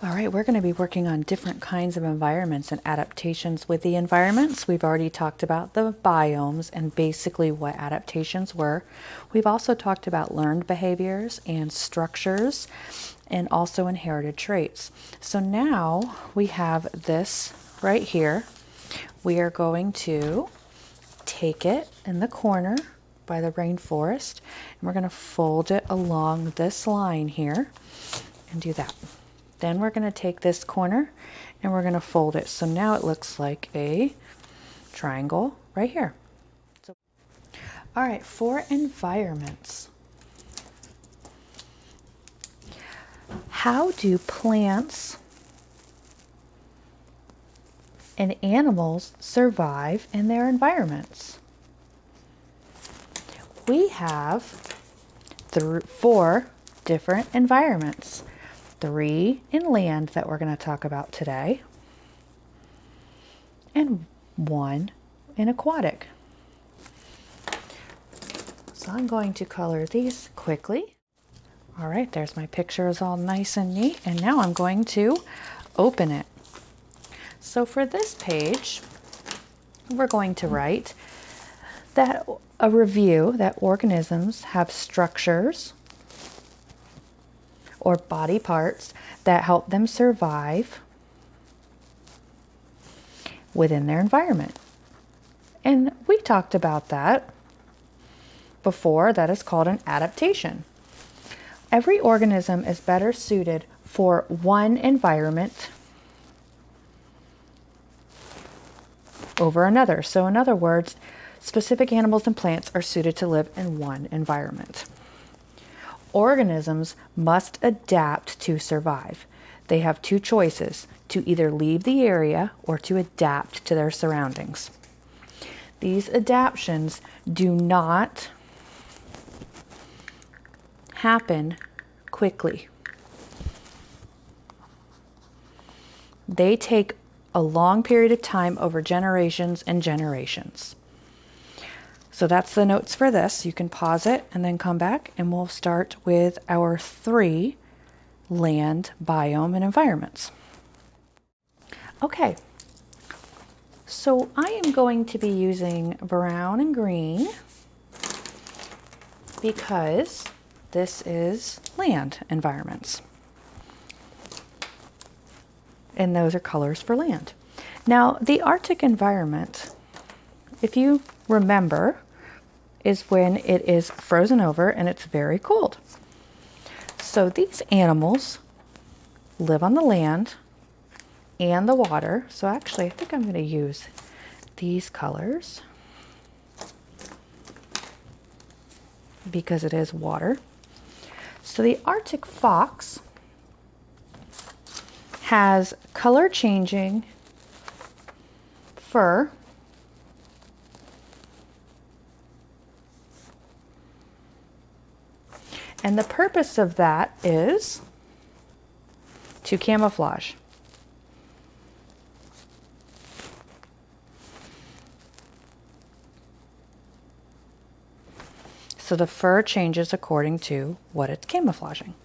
All right, we're going to be working on different kinds of environments and adaptations with the environments. We've already talked about the biomes and basically what adaptations were. We've also talked about learned behaviors and structures and also inherited traits. So now we have this right here. We are going to take it in the corner by the rainforest and we're going to fold it along this line here and do that. Then we're going to take this corner and we're going to fold it. So now it looks like a triangle right here. So, all right, for environments. How do plants and animals survive in their environments? We have 4 different environments. 3 in land that we're going to talk about today, and 1 in aquatic. So I'm going to color these quickly. All right, there's my picture is all nice and neat, and now I'm going to open it. So for this page, we're going to write that a review that organisms have structures or body parts that help them survive within their environment. And we talked about that before. That is called an adaptation. Every organism is better suited for one environment over another. So in other words, specific animals and plants are suited to live in one environment. Organisms must adapt to survive. They have 2 choices: to either leave the area or to adapt to their surroundings. These adaptations do not happen quickly. They take a long period of time over generations and generations. So that's the notes for this. You can pause it and then come back and we'll start with our 3 land, biome, and environments. Okay, so I am going to be using brown and green because this is land environments. And those are colors for land. Now, the Arctic environment, if you remember, is when it is frozen over and it's very cold. So these animals live on the land and the water. So actually, I think I'm going to use these colors because it is water. So the Arctic fox has color changing fur, and the purpose of that is to camouflage. So the fur changes according to what it's camouflaging.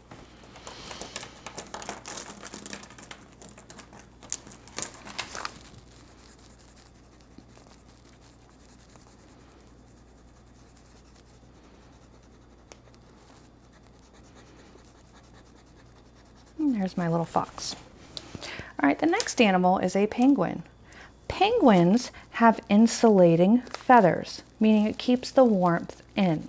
There's my little fox. All right, the next animal is a penguin. Penguins have insulating feathers, meaning it keeps the warmth in.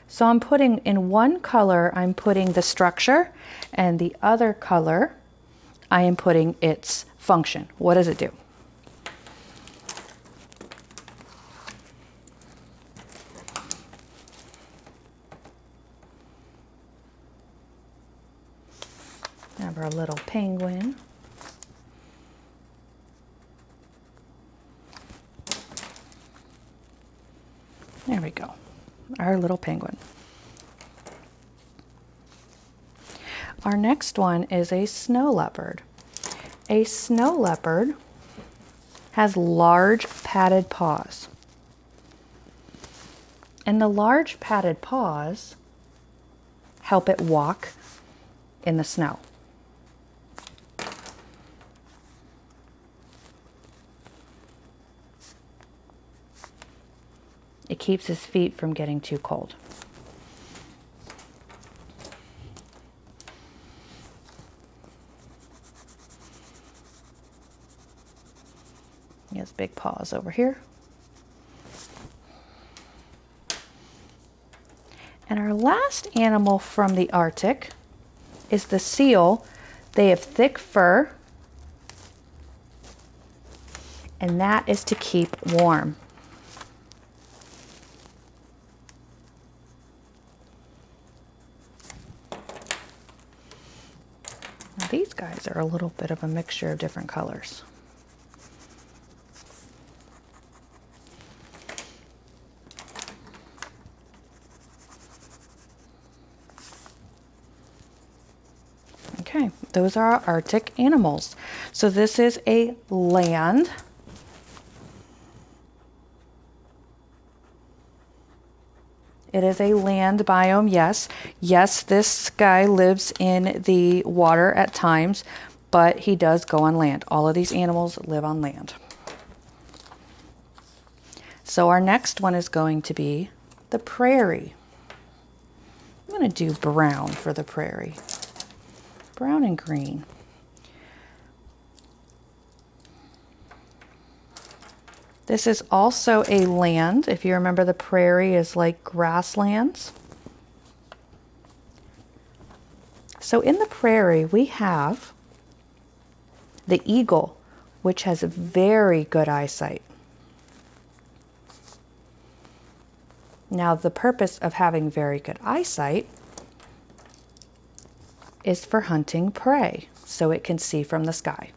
So I'm putting in one color, I'm putting the structure, and the other color, I am putting its function. What does it do? Have our little penguin. There we go. Our little penguin. Our next one is a snow leopard. A snow leopard has large padded paws. And the large padded paws help it walk in the snow. It keeps his feet from getting too cold. He has big paws over here. And our last animal from the Arctic is the seal. They have thick fur, and that is to keep warm. Now these guys are a little bit of a mixture of different colors. Okay, those are our Arctic animals. So this is a land. It is a land biome, yes. Yes, this guy lives in the water at times, but he does go on land. All of these animals live on land. So our next one is going to be the prairie. I'm going to do brown for the prairie. Brown and green. This is also a land. If you remember, the prairie is like grasslands. So in the prairie, we have the eagle, which has very good eyesight. Now, the purpose of having very good eyesight is for hunting prey, so it can see from the sky.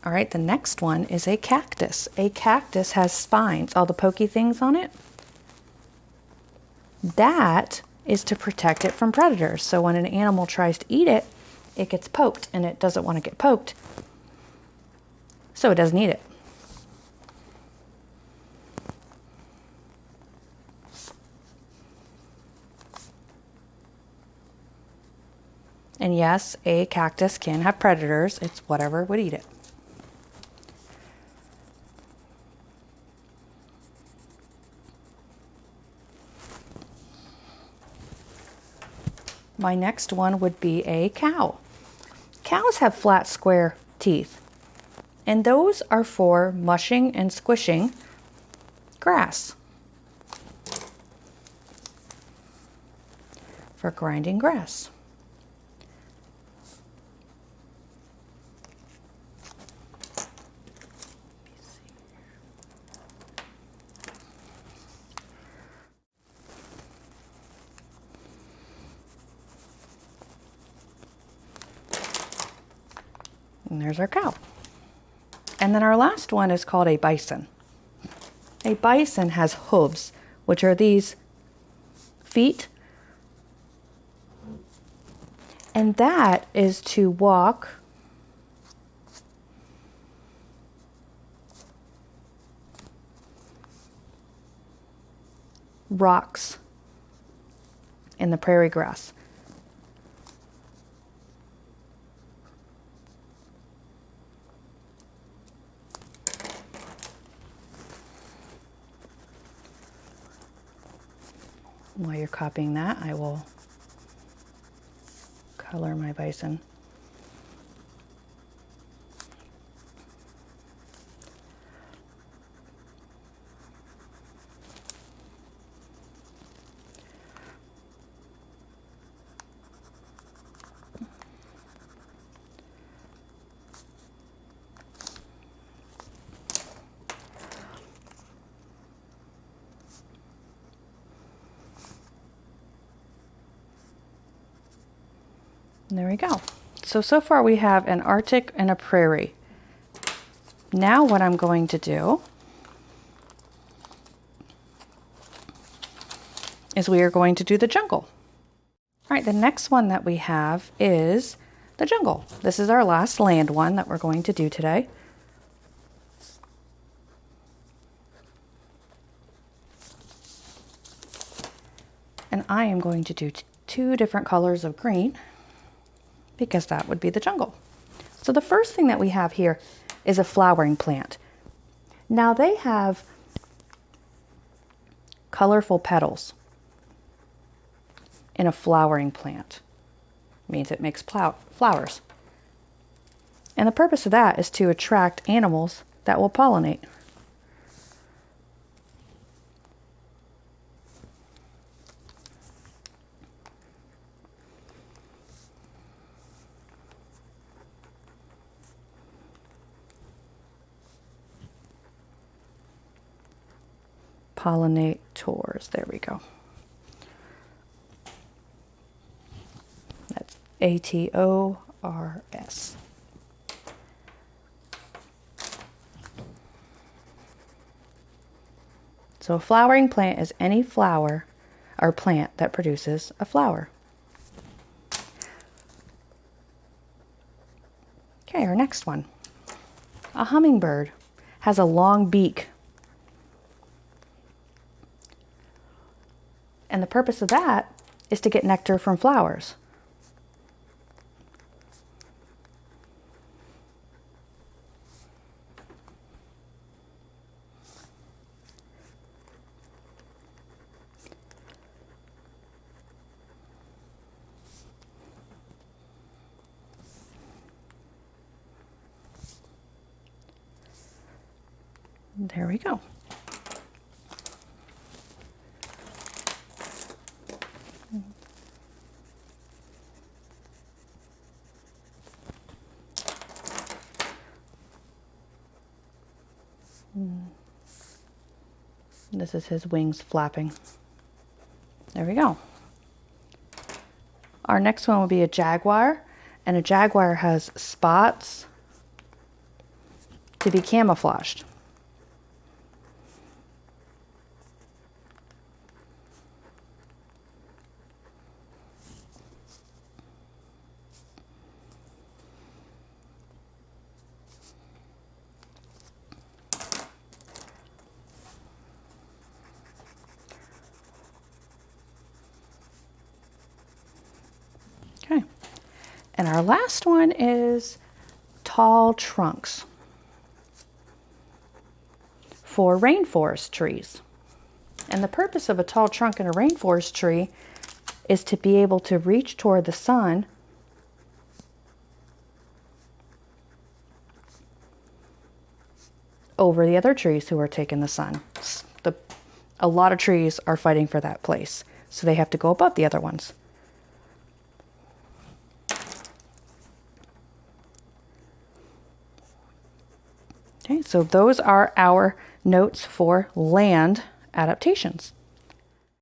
All right, the next one is a cactus. A cactus has spines, all the pokey things on it. That is to protect it from predators. So when an animal tries to eat it, it gets poked, and it doesn't want to get poked, so it doesn't eat it. And yes, a cactus can have predators. It's whatever would eat it. My next one would be a cow. Cows have flat, square teeth, and those are for mushing and squishing grass, for grinding grass. And there's our cow. And then our last one is called a bison. A bison has hooves, which are these feet. And that is to walk rocks in the prairie grass. While you're copying that, I will color my bison. And there we go. So far we have an Arctic and a prairie. Now what I'm going to do is we are going to do the jungle. All right, the next one that we have is the jungle. This is our last land one that we're going to do today. And I am going to do two different colors of green because that would be the jungle. So the first thing that we have here is a flowering plant. Now they have colorful petals in a flowering plant. Means it makes flowers. And the purpose of that is to attract animals that will pollinate. Pollinators, there we go. That's ATORS. So a flowering plant is any flower or plant that produces a flower. Okay, our next one. A hummingbird has a long beak. And the purpose of that is to get nectar from flowers. There we go. This is his wings flapping. There we go. Our next one will be a jaguar, and a jaguar has spots to be camouflaged. Okay. And our last one is tall trunks for rainforest trees. And the purpose of a tall trunk in a rainforest tree is to be able to reach toward the sun over the other trees who are taking the sun. A lot of trees are fighting for that place, so they have to go above the other ones. Okay, so those are our notes for land adaptations.